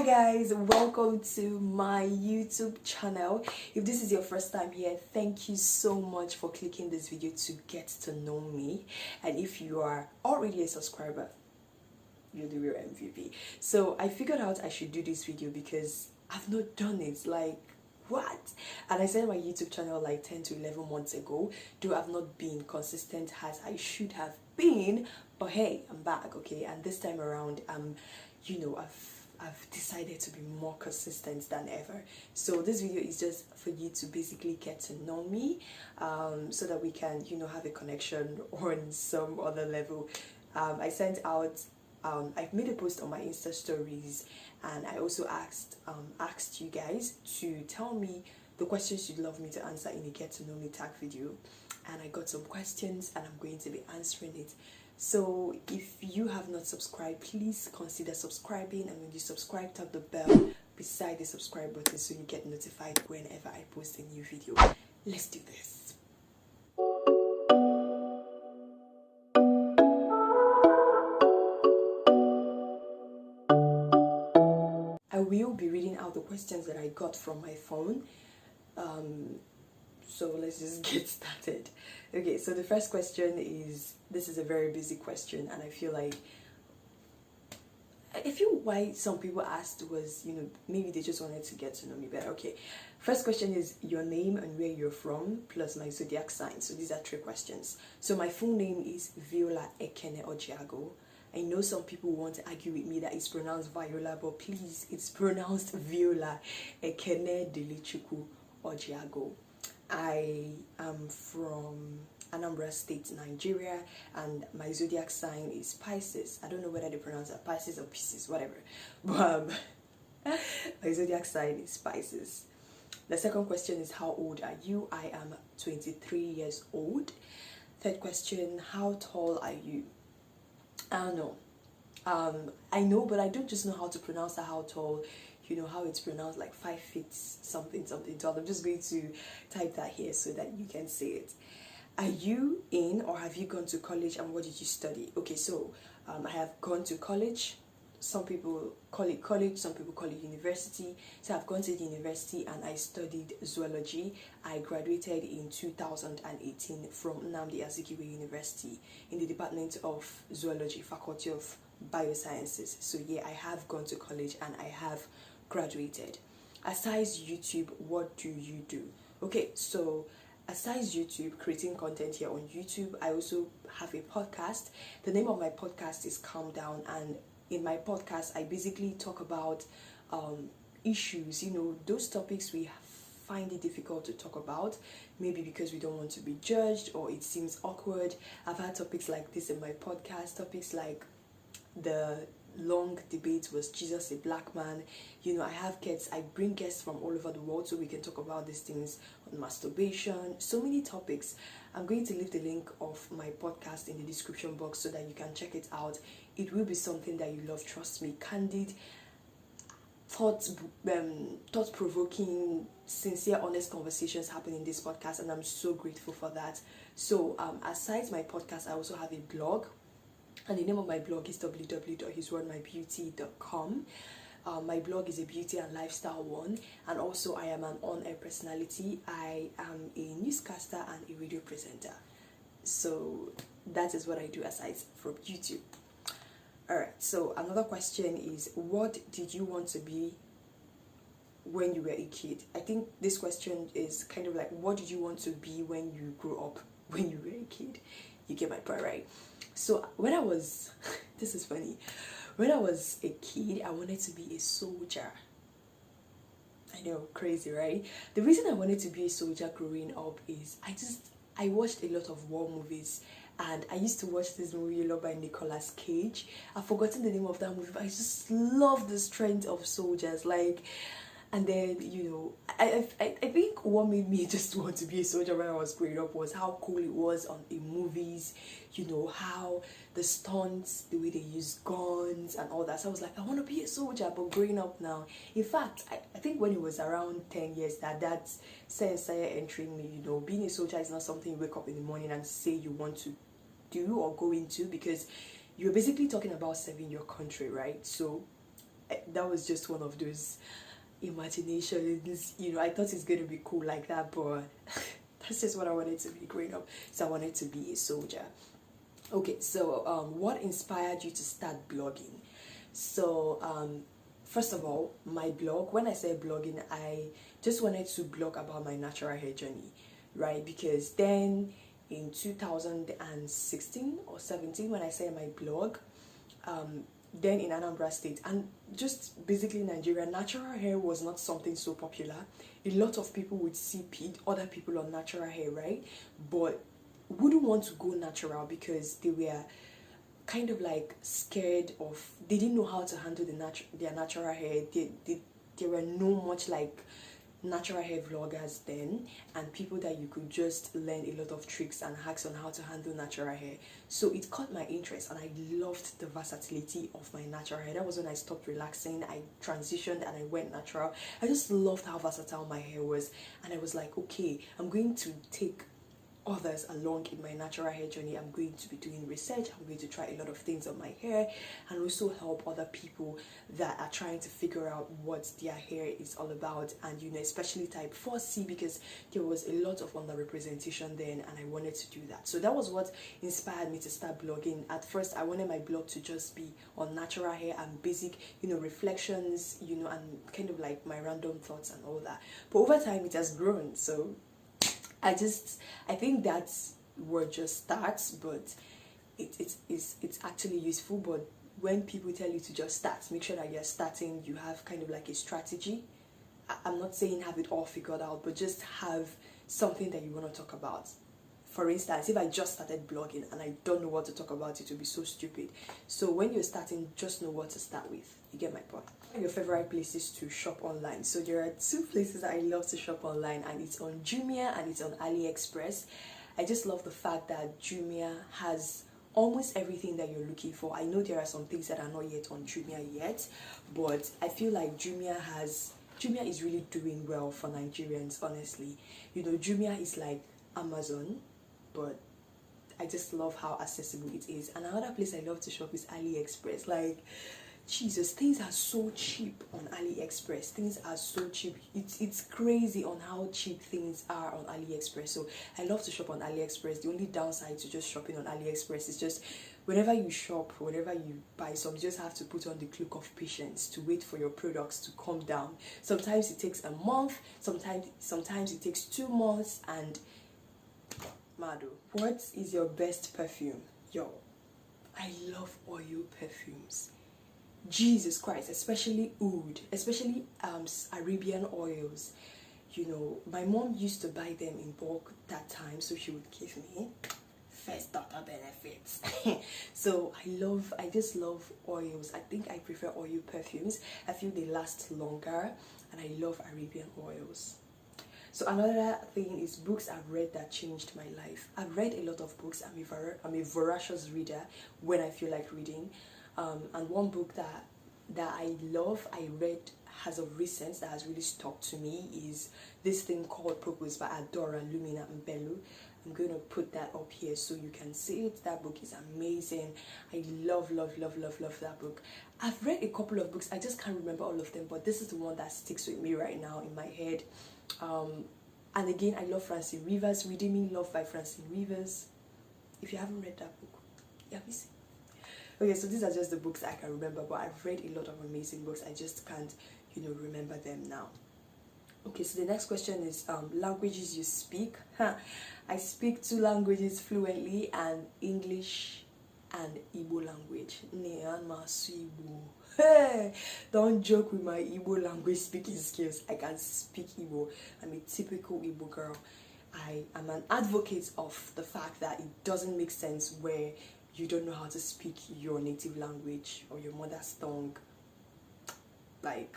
Hi guys, welcome to my YouTube channel. If this is your first time here, thank you so much for clicking this video to get to know me. And if you are already a subscriber, you're the real MVP. So I figured out I should do this video because I've not done it. Like, what? And I started my YouTube channel like 10 to 11 months ago, though I've not been consistent as I should have been. But hey, I'm back, okay? And this time around, I've decided to be more consistent than ever. So this video is just for you to basically get to know me, so that we can, have a connection on some other level. I've made a post on my Insta stories, and I also asked you guys to tell me the questions you'd love me to answer in a get to know me tag video, and I got some questions and I'm going to be answering it. So if you have not subscribed, please consider subscribing, and when you subscribe, tap the bell beside the subscribe button so you get notified whenever I post a new video. Let's do this. I will be reading out the questions that I got from my phone. So let's just get started. Okay, so the first question is, this is a very busy question, and I feel why some people asked was, maybe they just wanted to get to know me better. Okay, first question is your name and where you're from, plus my zodiac sign. So these are 3 questions. So my full name is Viola Ekene Ojiago. I know some people want to argue with me that it's pronounced Viola, but please, it's pronounced Viola Ekene Delichuku Ojiago. I am from Anambra State, Nigeria, and my zodiac sign is Pisces. I don't know whether they pronounce it Pisces or Pisces, whatever. But my zodiac sign is Pisces. The second question is, how old are you? I am 23 years old. Third question, how tall are you? I don't know. I know, but I don't just know how to pronounce the how tall. How it's pronounced, like 5 feet something tall. I'm just going to type that here so that you can see it. Are you in, or have you gone to college, and what did you study? Okay, so I have gone to college. Some people call it college, some people call it university. So I've gone to the university and I studied zoology. I graduated in 2018 from Nnamdi Azikiwe University in the Department of Zoology, Faculty of Biosciences. So yeah, I have gone to college and I have graduated. Aside YouTube, what do you do? Okay, so aside YouTube, creating content here on YouTube, I also have a podcast. The name of my podcast is Calm Down, and in my podcast I basically talk about issues, those topics we find it difficult to talk about, maybe because we don't want to be judged or it seems awkward. I've had topics like this in my podcast, topics like the long debate, was Jesus a black man? I bring guests from all over the world so we can talk about these things, on masturbation, so many topics. I'm going to leave the link of my podcast in the description box so that you can check it out. It will be something that you love, trust me. Candid, thought-provoking, sincere, honest conversations happen in this podcast, and I'm so grateful for that. So aside my podcast, I also have a blog, and the name of my blog is www.hisworldmybeauty.com. My blog is a beauty and lifestyle one, and also I am an on-air personality. I am a newscaster and a radio presenter. So that is what I do aside from YouTube. Alright, so another question is, what did you want to be when you were a kid? I think this question is kind of like, what did you want to be when you grew up, when you were a kid? You get my point, right? So when I was, this is funny, when I was a kid, I wanted to be a soldier. I know, crazy, right? The reason I wanted to be a soldier growing up is I watched a lot of war movies, and I used to watch this movie a lot by Nicolas Cage. I've forgotten the name of that movie, but I just love the strength of soldiers, like. And then, I think what made me just want to be a soldier when I was growing up was how cool it was in movies, how the stunts, the way they use guns and all that. So I was like, I want to be a soldier. But growing up now, in fact, I think when it was around 10 years that sense started entering me, being a soldier is not something you wake up in the morning and say you want to do or go into, because you're basically talking about serving your country, right? So that was just one of those imaginations, I thought it's going to be cool like that, but that's just what I wanted to be growing up. So I wanted to be a soldier. Okay, so what inspired you to start blogging? So first of all, my blog, when I say blogging, I just wanted to blog about my natural hair journey, right? Because then in 2016 or 17, when I started my blog, then in Anambra State, and just basically Nigeria, natural hair was not something so popular. A lot of people would see other people on natural hair, right? But wouldn't want to go natural because they were kind of like scared of, they didn't know how to handle their natural hair. There were no much like natural hair vloggers then, and people that you could just learn a lot of tricks and hacks on how to handle natural hair. So it caught my interest, and I loved the versatility of my natural hair. That was when I stopped relaxing, I transitioned and I went natural. I just loved how versatile my hair was, and I was like, okay, I'm going to take others along in my natural hair journey. I'm going to be doing research, I'm going to try a lot of things on my hair, and also help other people that are trying to figure out what their hair is all about, and especially type 4C, because there was a lot of underrepresentation then, and I wanted to do that. So that was what inspired me to start blogging. At first I wanted my blog to just be on natural hair and basic reflections, and kind of like my random thoughts and all that, but over time it has grown. So I think that's where just starts, but it's actually useful. But when people tell you to just start, make sure that you're starting, you have kind of like a strategy. I'm not saying have it all figured out, but just have something that you want to talk about. For instance, if I just started blogging and I don't know what to talk about, it will be so stupid. So when you're starting, just know what to start with. You get my point? Your favorite places to shop online. So there are two places that I love to shop online, and it's on Jumia and it's on AliExpress. I just love the fact that Jumia has almost everything that you're looking for. I know there are some things that are not yet on Jumia yet, but I feel like Jumia is really doing well for Nigerians, honestly. Jumia is like Amazon, but I just love how accessible it is. And another place I love to shop is AliExpress. Like, Jesus, things are so cheap on AliExpress. Things are so cheap. It's crazy on how cheap things are on AliExpress. So I love to shop on AliExpress. The only downside to just shopping on AliExpress is just whenever you shop, whenever you buy some, you just have to put on the cloak of patience to wait for your products to come down. Sometimes it takes a month, sometimes it takes 2 months. And Mado, what is your best perfume? Yo, I love oil perfumes. Jesus Christ, especially oud, especially Arabian oils. My mom used to buy them in bulk that time, so she would give me first daughter benefits. So I just love oils. I think I prefer oil perfumes. I feel they last longer, and I love Arabian oils. So another thing is books I've read that changed my life. I've read a lot of books. I'm a voracious reader when I feel like reading. And one book that I love, I read as of recent, that has really stuck to me, is this thing called Purpose by Adora Lumina Mbelu. I'm going to put that up here so you can see it. That book is amazing. I love that book. I've read a couple of books. I just can't remember all of them, but this is the one that sticks with me right now in my head. And again, I love Francine Rivers. Redeeming Love by Francine Rivers. If you haven't read that book, yeah, please. Okay, so these are just the books I can remember, but I've read a lot of amazing books. I just can't, remember them now. Okay, so the next question is languages you speak. I speak 2 languages fluently, and English and Igbo language. Hey, don't joke with my Igbo language speaking skills. I can speak Igbo. I'm a typical Igbo girl. I am an advocate of the fact that it doesn't make sense where you don't know how to speak your native language or your mother's tongue. Like,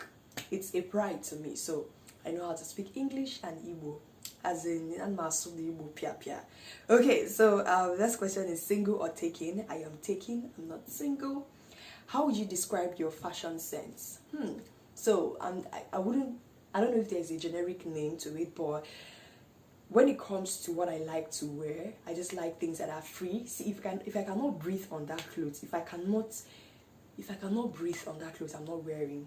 it's a pride to me. So I know how to speak English and Igbo, as in Igbo pia pia. Okay, so this question is single or taken. I am taken. I'm not single. How would you describe your fashion sense? So I don't know if there's a generic name to it, but when it comes to what I like to wear, I just like things that are free. See, if I cannot breathe on that clothes, if I cannot if I cannot breathe on that clothes I'm not wearing.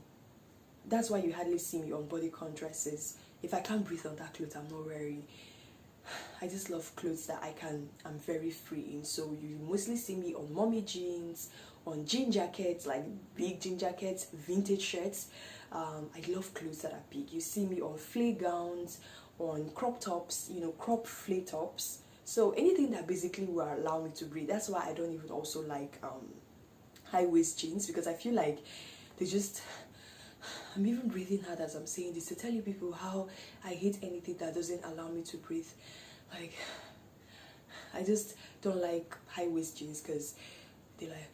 That's why you hardly see me on bodycon dresses. If I can't breathe on that clothes I'm not wearing. I just love clothes that I'm very free in. So you mostly see me on mommy jeans, on jean jackets, like big jean jackets, vintage shirts. I love clothes that are big. You see me on flay gowns, on crop tops, crop flay tops. So anything that basically will allow me to breathe. That's why I don't even also like high waist jeans, because I feel like they just, I'm even breathing hard as I'm saying this to tell you people how I hate anything that doesn't allow me to breathe. Like, I just don't like high waist jeans because they like,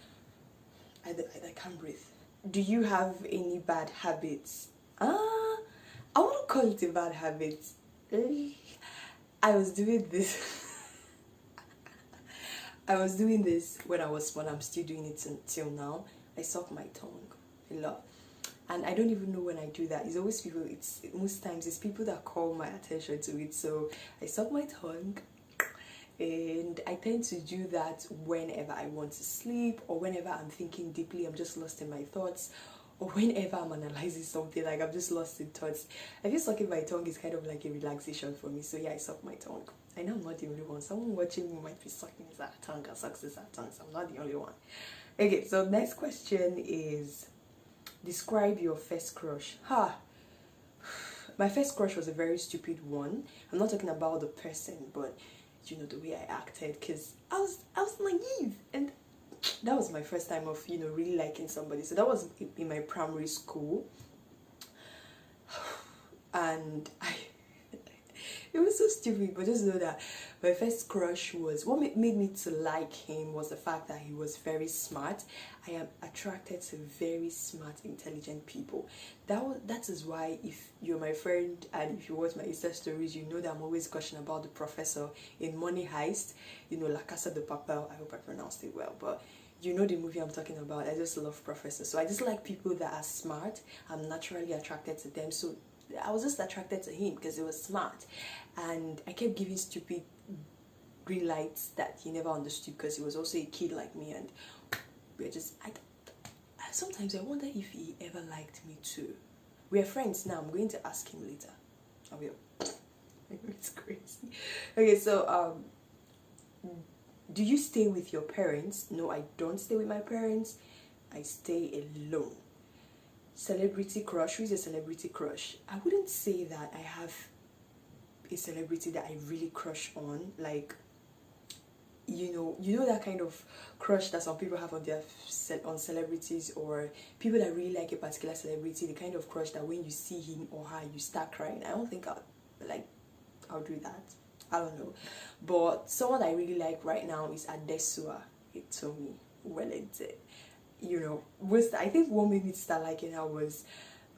I can't breathe. Do you have any bad habits? I wouldn't call it a bad habit. I was doing this. I was doing this when I'm still doing it until now. I suck my tongue a lot. And I don't even know when I do that. It's always people, most times it's people that call my attention to it. So I suck my tongue, and I tend to do that whenever I want to sleep, or whenever I'm thinking deeply, I'm just lost in my thoughts, or whenever I'm analyzing something, like I'm just lost in thoughts. I feel sucking my tongue is kind of like a relaxation for me. So yeah, I suck my tongue. I know I'm not the only one. Someone watching me might be sucking his tongue and sucks his tongue. So I'm not the only one. Okay, so next question is, describe your first crush. My first crush was a very stupid one. I'm not talking about the person, but the way I acted, because I was naive, and that was my first time of really liking somebody. So that was in my primary school, and it was so stupid, but just know that my first crush was, what made me to like him was the fact that he was very smart. I am attracted to very smart, intelligent people. That is why, if you're my friend and if you watch my Insta stories, you know that I'm always gushing about the professor in Money Heist, La Casa de Papel. I hope I pronounced it well, but you know the movie I'm talking about. I just love professors. So I just like people that are smart. I'm naturally attracted to them. So I was just attracted to him because he was smart, and I kept giving stupid green lights that he never understood, because he was also a kid like me, and we're just, sometimes I wonder if he ever liked me too. We're friends now. I'm going to ask him later. I will. It's crazy. Okay, so do you stay with your parents? No, I don't stay with my parents. I stay alone. Celebrity crush. Who is a celebrity crush? I wouldn't say that I have a celebrity that I really crush on. Like, you know that kind of crush that some people have on celebrities, or people that really like a particular celebrity. The kind of crush that when you see him or her, you start crying. I don't think I'll do that. I don't know. But someone I really like right now is Adesua Itomi Wellington. I think what made me start liking her was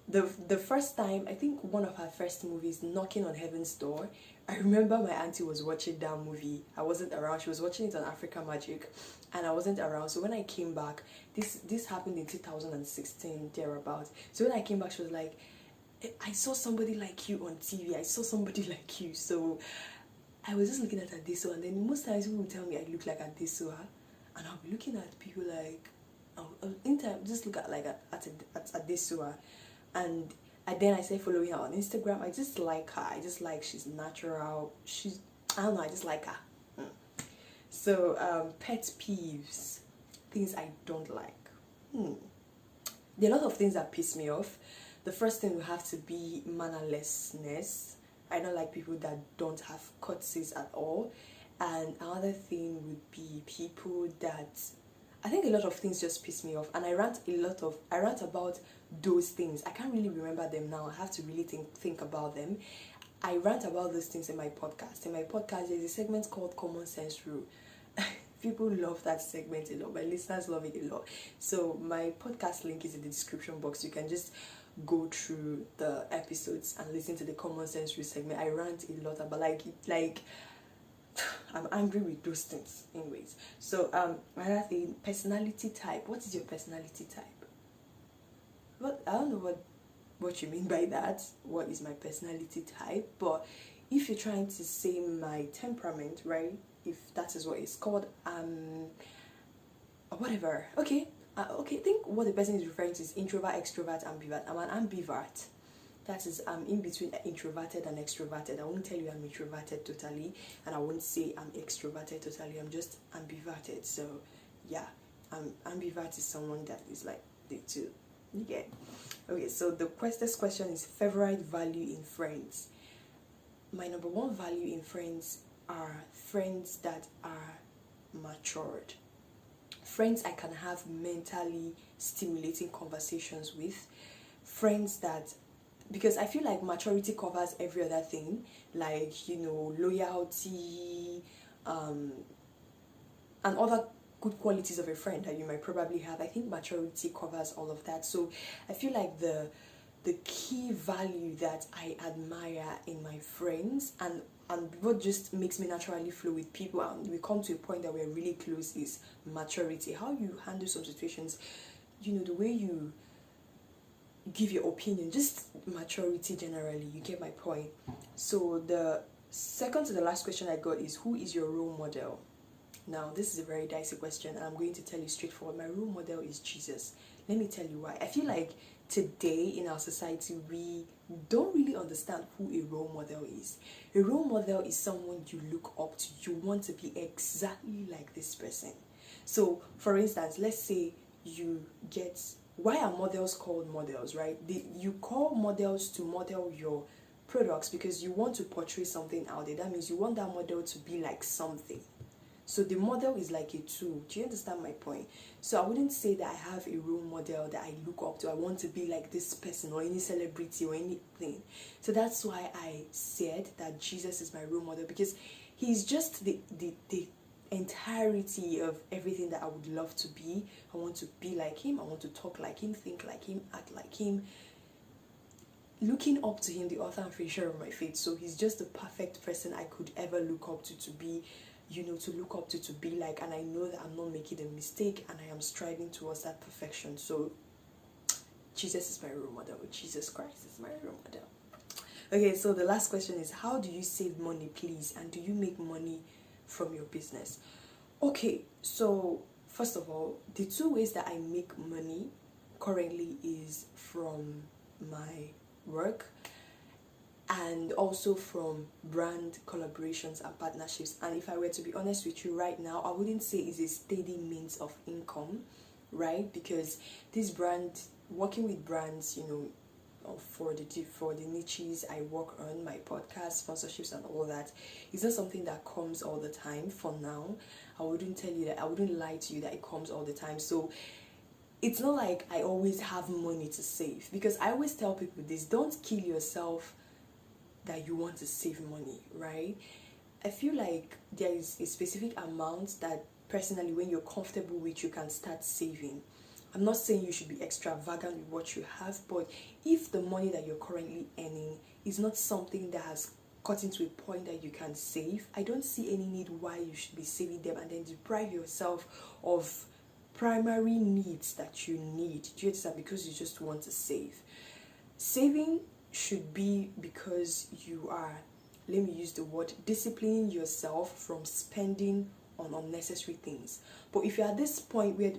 the first time, I think one of her first movies, Knocking on Heaven's Door. I remember my auntie was watching that movie. I wasn't around. She was watching it on Africa Magic, and I wasn't around. So when I came back, this happened in 2016, thereabouts. So when I came back, she was like, I saw somebody like you on TV. I saw somebody like you. So I was just looking at Adesua, and then most times people will tell me I look like Adesua, and I'll be looking at people like, just look at Adesua, and then I started following her on Instagram. I just like her. I just like, she's natural. I don't know, I just like her. So pet peeves, things I don't like. There are a lot of things that piss me off. The first thing will have to be mannerlessness. I don't like people that don't have courtesies at all. And another thing would be people that, I think a lot of things just piss me off, and I rant about those things. I can't really remember them now. I have to really think about them. I rant about those things in my podcast. In my podcast, there's a segment called Common Sense Rule. People love that segment a lot. My listeners love it a lot. So my podcast link is in the description box. You can just go through the episodes and listen to the Common Sense Rule segment. I rant a lot about I'm angry with those things anyways. So another thing, personality type. What is your personality type? Well, I don't know what you mean by that. What is my personality type? But if you're trying to say my temperament, right, if that is what it's called, whatever. Okay, Okay, I think what the person is referring to is introvert, extrovert, ambivert. I'm an ambivert. That is, I'm in between introverted and extroverted. I won't tell you I'm introverted totally, and I won't say I'm extroverted totally. I'm just ambiverted. So, yeah, ambivert is someone that is like the two. You get? Okay, so this question is favorite value in friends. My number one value in friends are friends that are matured. Friends I can have mentally stimulating conversations with. Friends that, because I feel like maturity covers every other thing, like, loyalty, and other good qualities of a friend that you might probably have. I think maturity covers all of that. So I feel like the key value that I admire in my friends, and what just makes me naturally flow with people, and we come to a point that we're really close, is maturity. How you handle some situations, the way you give your opinion, just maturity generally. You get my point. So the second to the last question I got is, who is your role model? Now, this is a very dicey question, and I'm going to tell you straightforward. My role model is Jesus. Let me tell you why. I feel like today in our society, we don't really understand who a role model is. A role model is someone you look up to. You want to be exactly like this person. So, for instance, let's say why are models called models, right? You call models to model your products because you want to portray something out there. That means you want that model to be like something. So the model is like a tool. Do you understand my point? So I wouldn't say that I have a role model that I look up to. I want to be like this person or any celebrity or anything. So that's why I said that Jesus is my role model, because he's just the entirety of everything that I would love to be. I want to be like him. I want to talk like him, think like him, act like him. Looking up to him, the author and finisher of my faith. So he's just the perfect person I could ever look up to be, to look up to be like, and I know that I'm not making a mistake, and I am striving towards that perfection. So Jesus is my role model. Jesus Christ is my role model. Okay, so the last question is, how do you save money, please? And do you make money from your business? Okay, so first of all, the two ways that I make money currently is from my work and also from brand collaborations and partnerships. And if I were to be honest with you right now, I wouldn't say it's a steady means of income, right? Because working with brands, for the niches I work on, my podcast, sponsorships and all that, is not something that comes all the time. For now, I wouldn't lie to you that it comes all the time. So it's not like I always have money to save, because I always tell people this: don't kill yourself that you want to save money, right? I feel like there is a specific amount that personally, when you're comfortable with, you can start saving. I'm not saying you should be extravagant with what you have, but if the money that you're currently earning is not something that has gotten to a point that you can save, I don't see any need why you should be saving them and then deprive yourself of primary needs that you need. Do you understand? Because you just want to save. Saving should be because you are, let me use the word, disciplining yourself from spending on unnecessary things. But if you're at this point where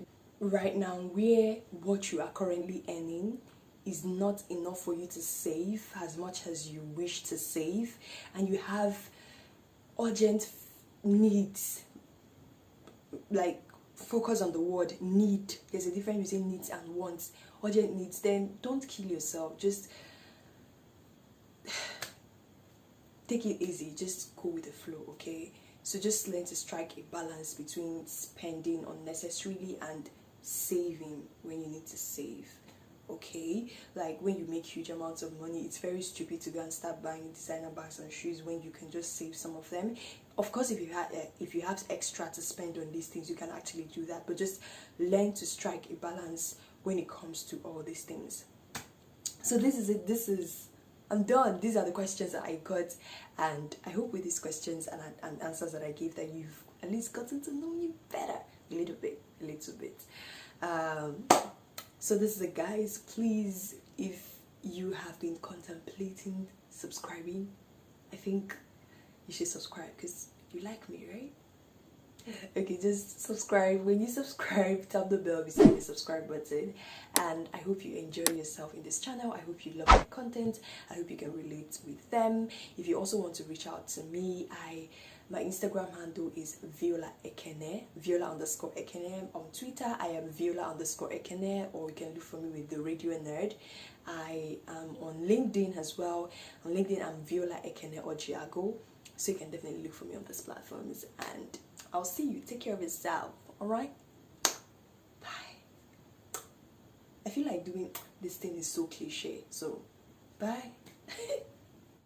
what you are currently earning is not enough for you to save as much as you wish to save, and you have urgent needs, like, focus on the word need. There's a difference between needs and wants. Urgent needs, then don't kill yourself. Just take it easy. Just go with the flow, okay? So just learn to strike a balance between spending unnecessarily and saving when you need to save, okay? Like, when you make huge amounts of money, it's very stupid to go and start buying designer bags and shoes when you can just save some of them. Of course, if you have extra to spend on these things, you can actually do that, but just learn to strike a balance when it comes to all these things. So this is it. I'm done. These are the questions that I got, and I hope with these questions and answers that I gave that you've at least gotten to know me better a little bit. So this is it, guys. Please, if you have been contemplating subscribing, I think you should subscribe because you like me, right? Okay, just subscribe. When you subscribe, tap the bell beside the subscribe button. And I hope you enjoy yourself in this channel. I hope you love my content. I hope you can relate with them. If you also want to reach out to me, my Instagram handle is Viola Ekene, Viola_Ekene. On Twitter, I am Viola_Ekene, or you can look for me with the Radio Nerd. I am on LinkedIn as well. On LinkedIn, I'm Viola Ekene Ojiago. So you can definitely look for me on these platforms. And I'll see you. Take care of yourself. Alright? Bye. I feel like doing this thing is so cliche. So, bye.